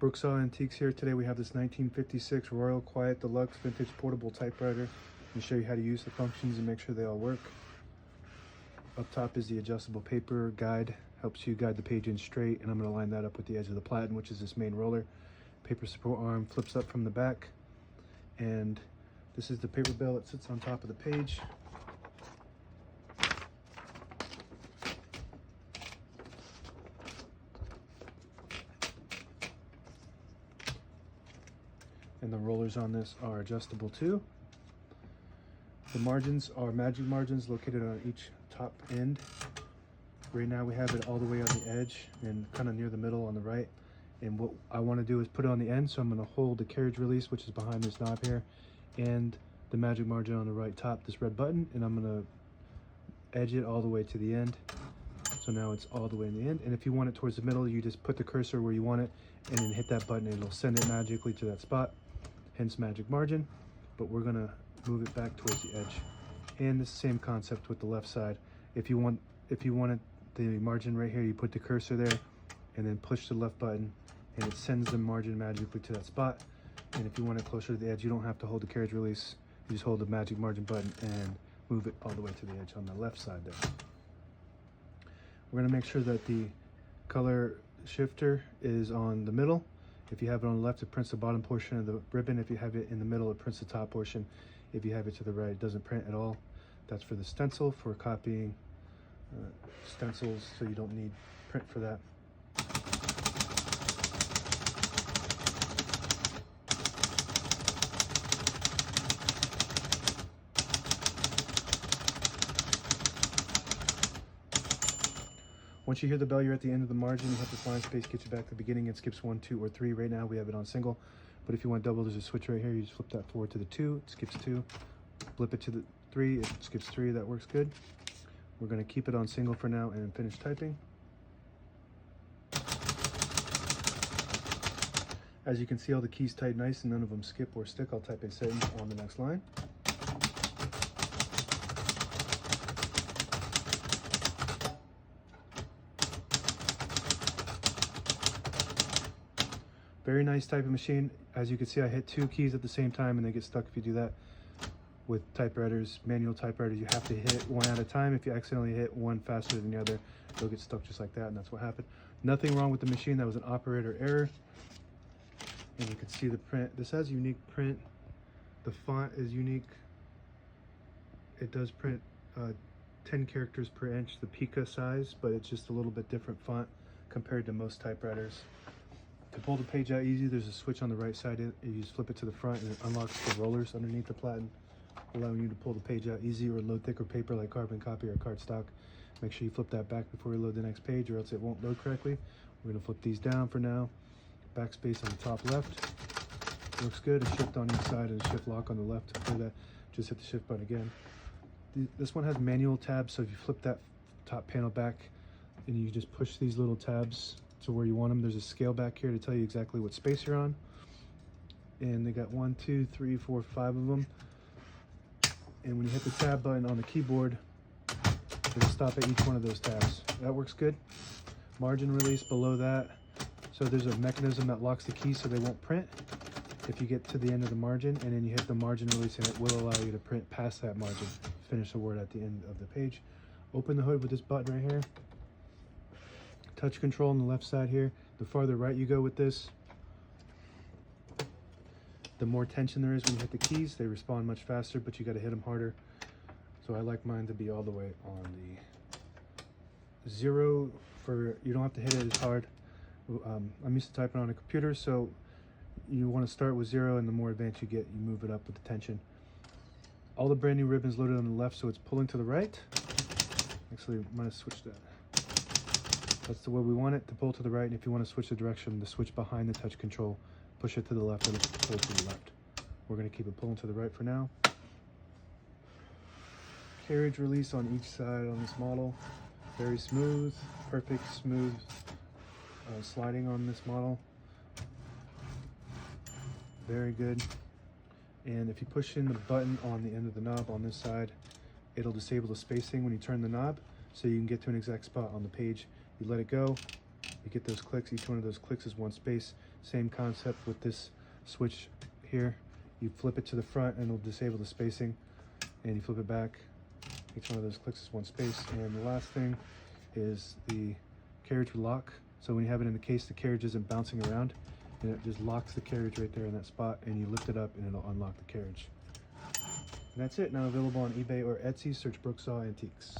Brooksaw Antiques here. Today we have this 1956 Royal Quiet De Luxe vintage portable typewriter. Let me show you how to use the functions and make sure they all work. Up top is the adjustable paper guide. Helps you guide the page in straight, and I'm going to line that up with the edge of the platen, which is this main roller. Paper support arm flips up from the back, and this is the paper bill that sits on top of the page. And the rollers on this are adjustable too. The margins are magic margins located on each top end. Right now we have it all the way on the edge and kind of near the middle on the right. And what I want to do is put it on the end, so I'm going to hold the carriage release, which is behind this knob here, and the magic margin on the right top, this red button, and I'm going to edge it all the way to the end. So now it's all the way in the end. And if you want it towards the middle, you just put the cursor where you want it and then hit that button and it'll send it magically to that spot. Hence magic margin. But we're going to move it back towards the edge. And the same concept with the left side. If you wanted the margin right here, you put the cursor there and then push the left button and it sends the margin magically to that spot. And if you want it closer to the edge, you don't have to hold the carriage release. You just hold the magic margin button and move it all the way to the edge on the left side there. We're going to make sure that the color shifter is on the middle. If you have it on the left, it prints the bottom portion of the ribbon. If you have it in the middle, it prints the top portion. If you have it to the right, it doesn't print at all. That's for the stencil, for copying stencils, so you don't need print for that. Once you hear the bell, you're at the end of the margin. You have to find space, get you back to the beginning. It skips 1, 2, or 3. Right now we have it on single, but if you want double, there's a switch right here. You just flip that forward to the 2, it skips 2. Flip it to the 3, it skips 3. That works good. We're going to keep it on single for now and finish typing. As you can see, all the keys type nice and none of them skip or stick. I'll type a sentence on the next line. Very nice type of machine. As you can see, I hit 2 keys at the same time and they get stuck if you do that. With typewriters, manual typewriters, you have to hit one at a time. If you accidentally hit one faster than the other, they'll get stuck just like that, and that's what happened. Nothing wrong with the machine. That was an operator error. And you can see the print. This has unique print. The font is unique. It does print 10 characters per inch, the Pica size, but it's just a little bit different font compared to most typewriters. To pull the page out easy, there's a switch on the right side. You just flip it to the front and it unlocks the rollers underneath the platen, allowing you to pull the page out easy or load thicker paper like carbon copy or cardstock. Make sure you flip that back before you load the next page or else it won't load correctly. We're going to flip these down for now. Backspace on the top left. Looks good. A shift on each side and a shift lock on the left. To clear that, just hit the shift button again. This one has manual tabs, so if you flip that top panel back and you just push these little tabs to where you want them. There's a scale back here to tell you exactly what space you're on. And they got 1, 2, 3, 4, 5 of them. And when you hit the tab button on the keyboard, it'll stop at each one of those tabs. That works good. Margin release below that. So there's a mechanism that locks the keys so they won't print if you get to the end of the margin, and then you hit the margin release and it will allow you to print past that margin. Finish the word at the end of the page. Open the hood with this button right here. Touch control on the left side here. The farther right you go with this, the more tension there is when you hit the keys. They respond much faster, but you got to hit them harder. So I like mine to be all the way on the 0 for, you don't have to hit it as hard. I'm used to typing on a computer, so you want to start with 0, and the more advanced you get, you move it up with the tension. All the brand new ribbons loaded on the left, so it's pulling to the right. Actually, I'm going to switch that. That's the way we want it, to pull to the right. And if you want to switch the direction, the switch behind the touch control, push it to the left and pull to the left. We're going to keep it pulling to the right for now. Carriage release on each side on this model. Very smooth, perfect smooth sliding on this model. Very good. And if you push in the button on the end of the knob on this side, it'll disable the spacing when you turn the knob, so you can get to an exact spot on the page. You let it go, You get those clicks, each one of those clicks is one space. Same concept with this switch here. You flip it to the front and it'll disable the spacing, and you flip it back. Each one of those clicks is one space. And the last thing is the carriage lock. So when you have it in the case, the carriage isn't bouncing around, and it just locks the carriage right there in that spot, and you lift it up and it'll unlock the carriage. And that's it. Now available on eBay or Etsy. Search Brooksaw Antiques.